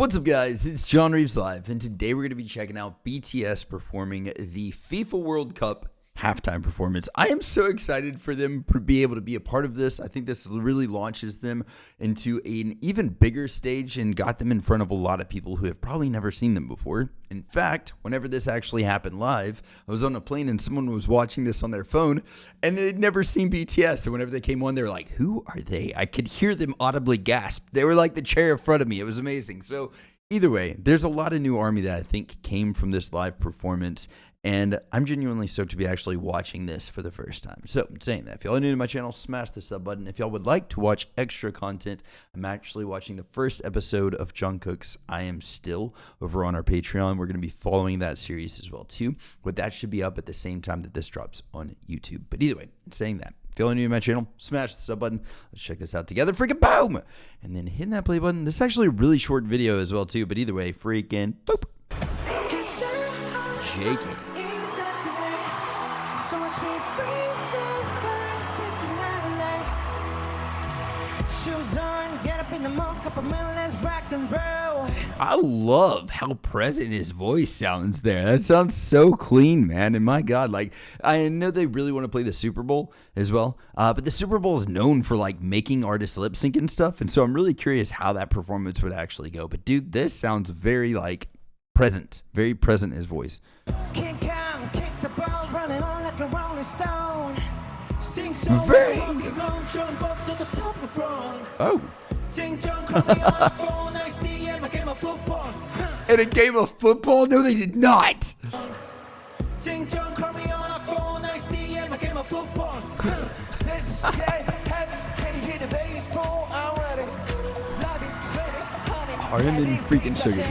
What's up, guys? It's John Reeves Live, and today we're going to be checking out BTS performing the FIFA World Cup halftime performance. I am so excited for them to be able to be a part of this. I think this really launches them into an even bigger stage and got them in front of a lot of people who have probably never seen them before. In fact, whenever this actually happened live, I was on a plane and someone was watching this on their phone and they'd never seen BTS. So whenever they came on, they were like, who are they? I could hear them audibly gasp. They were like the chair in front of me. It was amazing. So either way, there's a lot of new army that I think came from this live performance. And I'm genuinely stoked to be actually watching this for the first time. So, saying that, if y'all are new to my channel, smash the sub button. If y'all would like to watch extra content, I'm actually watching the first episode of Jungkook's I Am Still over on our Patreon. We're going to be following that series as well, too. But that should be up at the same time that this drops on YouTube. But either way, saying that, if y'all are new to my channel, smash the sub button. Let's check this out together. Freaking boom! And then hitting that play button. This is actually a really short video as well, too. But either way, freaking boop. JK. I love how present his voice sounds there. That sounds so clean, man. And my God, like, I know they really want to play the Super Bowl as well, but the Super Bowl is known for like making artists lip sync and stuff. And so I'm really curious how that performance would actually go. But dude, this sounds very like present, very present, his voice. Kick the ball, running on like a rolling stone. Sing so oh. In a game of football? No, they did not. Harden and freaking Sugar.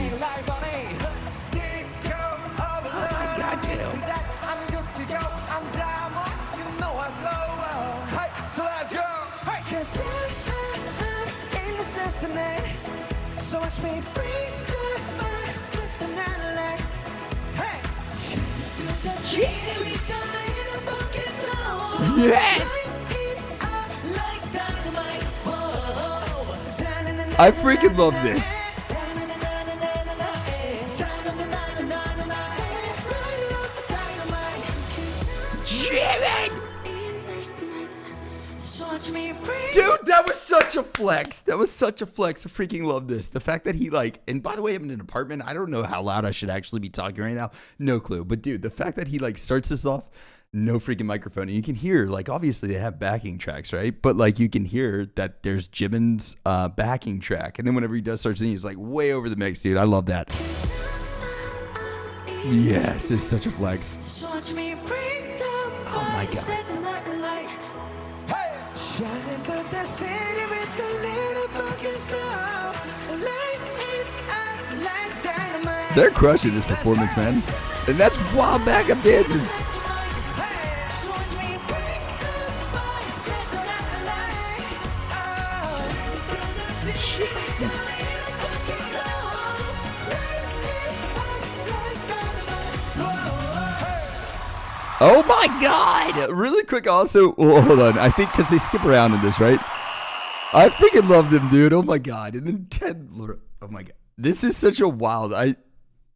So watch me bring the fire, set the night light. Hey! Yes! I freaking love this. Dude, that was such a flex. That was such a flex. I freaking love this. The fact that he like, and by the way, I'm in an apartment. I don't know how loud I should actually be talking right now. No clue. But dude, the fact that he like starts this off, no freaking microphone. And you can hear, like, obviously they have backing tracks, right? But like you can hear that there's Jimin's backing track. And then whenever he does start singing, he's like way over the mix, dude. I love that. Yes, it's such a flex. Oh my God. Shining through the city with the little fucking soul. Light it up like dynamite. They're crushing this performance, man. And that's wild backup dancers. Oh my God! Really quick also, well, hold on. I think because they skip around in this, right? I freaking love them, dude. Oh my God. And then Ted, oh my God. This is such a wild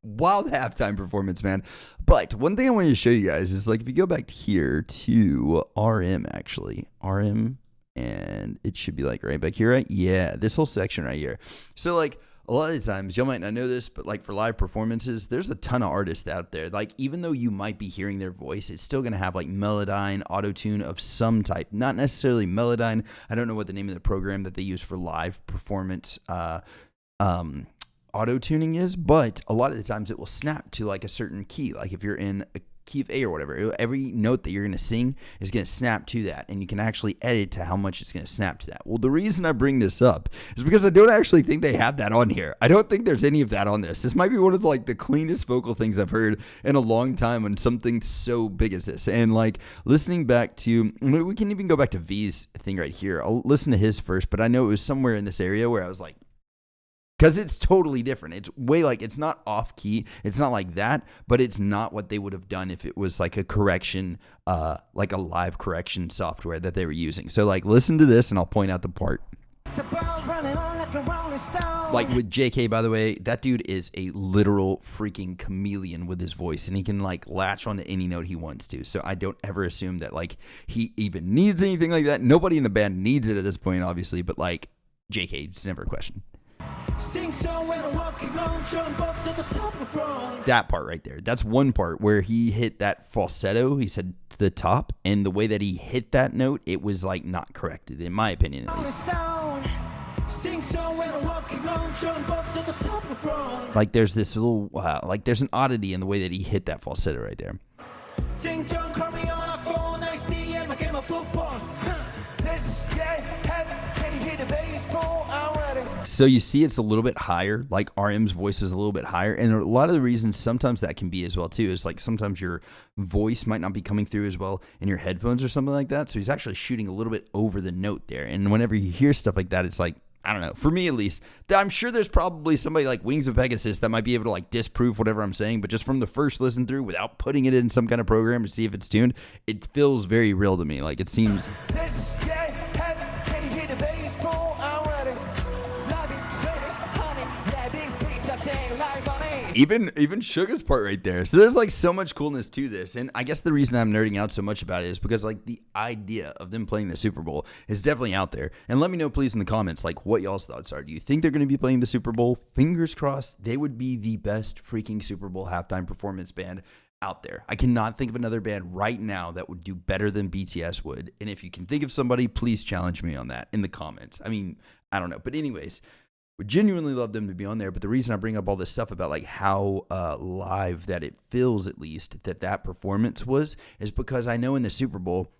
halftime performance, man. But one thing I wanted to show you guys is like, if you go back here to RM, actually. RM, and it should be like right back here, right? Yeah, this whole section right here. So like, a lot of the times, y'all might not know this, but like for live performances, there's a ton of artists out there. Like even though you might be hearing their voice, it's still going to have like Melodyne, auto-tune of some type. Not necessarily Melodyne. I don't know what the name of the program that they use for live performance auto-tuning is, but a lot of the times it will snap to like a certain key. Like if you're in a key of A or whatever, every note that you're going to sing is going to snap to that, and you can actually edit to how much it's going to snap to that. Well, the reason I bring this up is because I don't actually think they have that on here. I don't think there's any of that on this. This might be one of the, like the cleanest vocal things I've heard in a long time on something so big as this. And like listening back to, we can even go back to V's thing right here. I'll listen to his first, but I know it was somewhere in this area where I was like, because it's totally different. It's way like, it's not off key. It's not like that, but it's not what they would have done if it was like a correction, like a live correction software that they were using. So like, listen to this and I'll point out the part. The ball running on like a rolling Rolling Stone. Like with JK, by the way, that dude is a literal freaking chameleon with his voice, and he can like latch onto any note he wants to. So I don't ever assume that like he even needs anything like that. Nobody in the band needs it at this point, obviously, but like JK, it's never a question. Sing song when I'm walking on, jump up to the top of the ground. That part right there. That's one part where he hit that falsetto. He said to the top, and the way that he hit that note, it was like not corrected, in my opinion at Rolling least. Stone. Sing song when I'm walking on, jump up to the top of the ground. Like there's this little, like there's an oddity in the way that he hit that falsetto right there. Ting Jong call me on my phone, I see and I get my football. This yeah, heaven, can you hear the baseball? I'm ready. So you see it's a little bit higher, like RM's voice is a little bit higher. And a lot of the reasons sometimes that can be as well too is like sometimes your voice might not be coming through as well in your headphones or something like that. So he's actually shooting a little bit over the note there. And whenever you hear stuff like that, it's like, I don't know, for me at least, I'm sure there's probably somebody like Wings of Pegasus that might be able to like disprove whatever I'm saying, but just from the first listen through without putting it in some kind of program to see if it's tuned, it feels very real to me. Like it seems... This yeah, heaven, can you hear the baseball? I'm ready. Love it, sweet it, honey. Yeah, these beats are chain like money. Even Suga's part right there. So there's like so much coolness to this. And I guess the reason I'm nerding out so much about it is because like the idea of them playing the Super Bowl is definitely out there. And let me know please in the comments like what y'all's thoughts are. Do you think they're going to be playing the Super Bowl? Fingers crossed. They would be the best freaking Super Bowl halftime performance band out there. I cannot think of another band right now that would do better than BTS would. And if you can think of somebody, please challenge me on that in the comments. I mean, I don't know. But anyways, would genuinely love them to be on there. But the reason I bring up all this stuff about like how live that it feels, at least that performance was, is because I know in the Super Bowl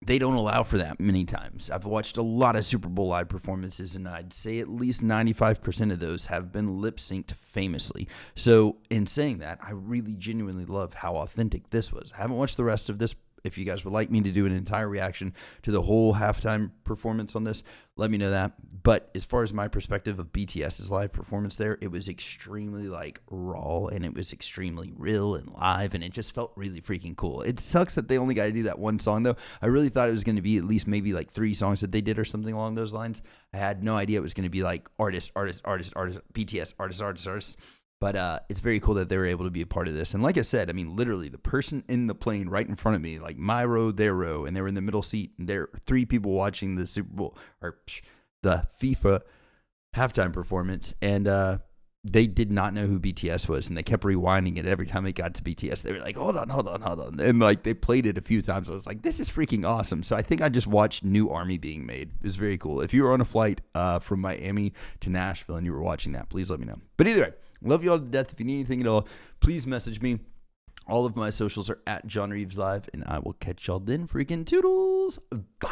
they don't allow for that many times. I've watched a lot of Super Bowl live performances, and I'd say at least 95% of those have been lip synced famously. So in saying that, I really genuinely love how authentic this was. I haven't watched the rest of this. If you guys would like me to do an entire reaction to the whole halftime performance on this, let me know that. But as far as my perspective of BTS's live performance there, it was extremely like raw, and it was extremely real and live, and it just felt really freaking cool. It sucks that they only got to do that one song though. I really thought it was going to be at least maybe like 3 songs that they did or something along those lines. I had no idea it was going to be like artist, BTS, artist. But it's very cool that they were able to be a part of this. And like I said, I mean, literally the person in the plane right in front of me, like my row, their row, and they were in the middle seat, and there were 3 people watching the Super Bowl or the FIFA halftime performance. And they did not know who BTS was, and they kept rewinding it every time it got to BTS. They were like, hold on. And like they played it a few times. I was like, this is freaking awesome. So I think I just watched New Army being made. It was very cool. If you were on a flight from Miami to Nashville and you were watching that, please let me know. But either way, love you all to death. If you need anything at all, please message me. All of my socials are at John Reeves Live, and I will catch y'all then. Freaking toodles. Bye.